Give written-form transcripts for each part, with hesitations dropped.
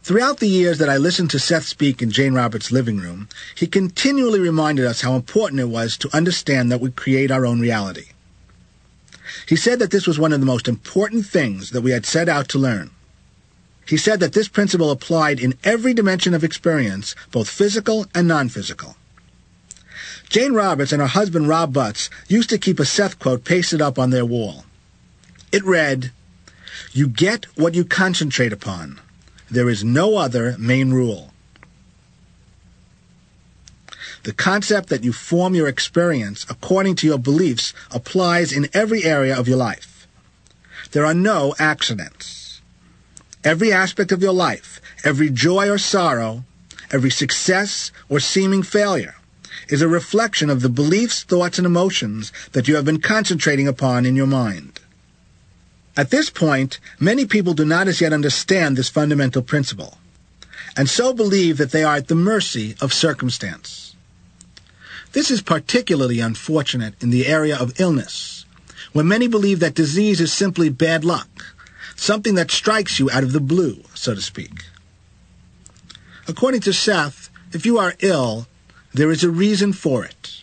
Throughout the years that I listened to Seth speak in Jane Roberts' living room, he continually reminded us how important it was to understand that we create our own reality. He said that this was one of the most important things that we had set out to learn. He said that this principle applied in every dimension of experience, both physical and non-physical. Jane Roberts and her husband Rob Butts used to keep a Seth quote pasted up on their wall. It read, "You get what you concentrate upon. There is no other main rule." The concept that you form your experience according to your beliefs applies in every area of your life. There are no accidents. Every aspect of your life, every joy or sorrow, every success or seeming failure, is a reflection of the beliefs, thoughts, and emotions that you have been concentrating upon in your mind. At this point, many people do not as yet understand this fundamental principle, and so believe that they are at the mercy of circumstance. This is particularly unfortunate in the area of illness, when many believe that disease is simply bad luck, something that strikes you out of the blue, so to speak. According to Seth, if you are ill, there is a reason for it.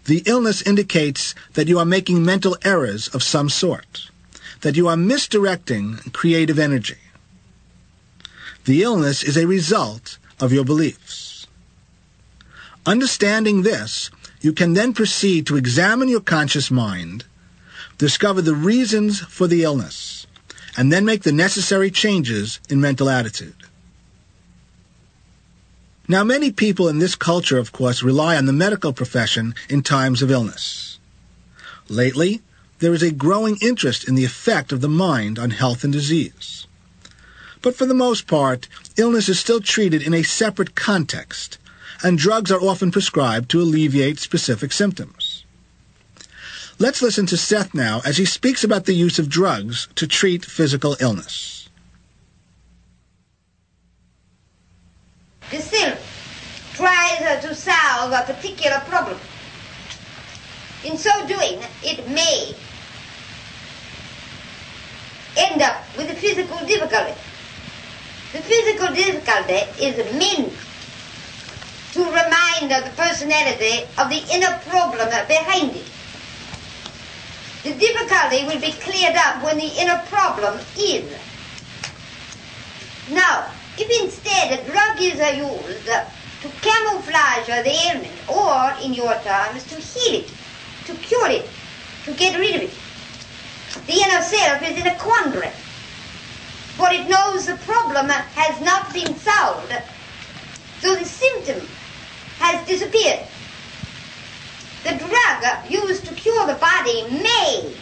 The illness indicates that you are making mental errors of some sort, that you are misdirecting creative energy. The illness is a result of your beliefs. Understanding this, you can then proceed to examine your conscious mind, discover the reasons for the illness, and then make the necessary changes in mental attitude. Now, many people in this culture, of course, rely on the medical profession in times of illness. Lately, there is a growing interest in the effect of the mind on health and disease. But for the most part, illness is still treated in a separate context, and drugs are often prescribed to alleviate specific symptoms. Let's listen to Seth now as he speaks about the use of drugs to treat physical illness. The self tries to solve a particular problem. In so doing, it may end up with a physical difficulty. The physical difficulty is meant to remind the personality of the inner problem behind it. The difficulty will be cleared up when the inner problem is. Now, if instead a drug is used to camouflage the ailment, or, in your terms, to heal it, to cure it, to get rid of it, the inner self is in a quandary, for it knows the problem has not been solved, so the symptom has disappeared. The drug used to cure the body may,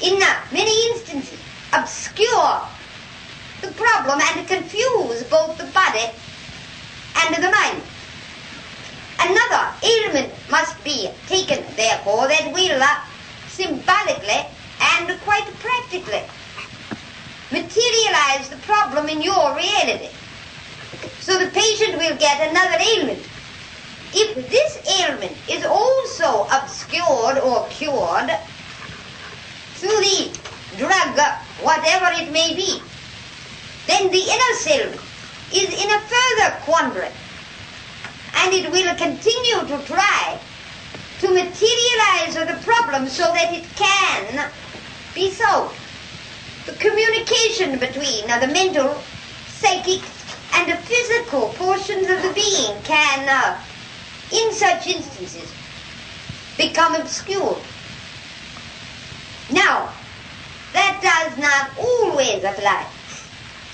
in many instances, obscure the problem and confuse both the body and the mind. Another ailment must be taken, therefore, that will symbolically and quite practically materialize the problem in your reality. So the patient will get another ailment. If this ailment is also obscured or cured through the drug, whatever it may be, then the inner self is in a further quandary, and it will continue to try to materialize the problem so that it can be solved. The communication between the mental, psychic, and the physical portions of the being can, in such instances, become obscured. Now, that does not always apply.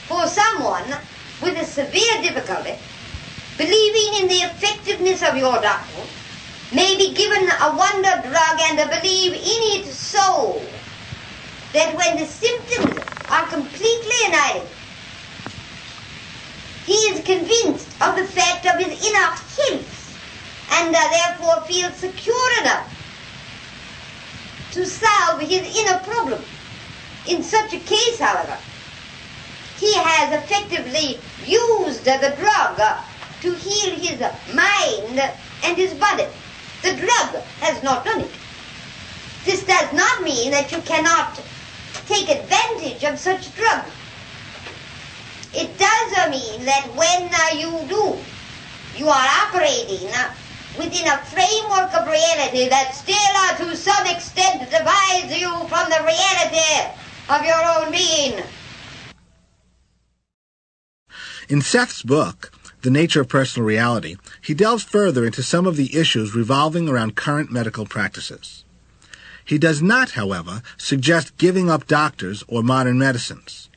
For someone with a severe difficulty, believing in the effectiveness of your doctrine, may be given a wonder drug and believe in it so that when the symptoms are completely annihilated, he is convinced of the fact of his inner health and therefore feels secure enough to solve his inner problem. In such a case, however, he has effectively used the drug to heal his mind and his body. The drug has not done it. This does not mean that you cannot take advantage of such trouble. It does mean that when you are operating within a framework of reality that still to some extent divides you from the reality of your own being. In Seth's book, The Nature of Personal Reality, he delves further into some of the issues revolving around current medical practices. He does not, however, suggest giving up doctors or modern medicines.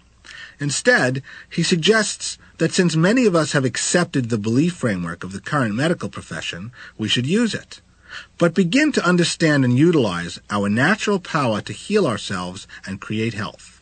Instead, he suggests that since many of us have accepted the belief framework of the current medical profession, we should use it, but begin to understand and utilize our natural power to heal ourselves and create health.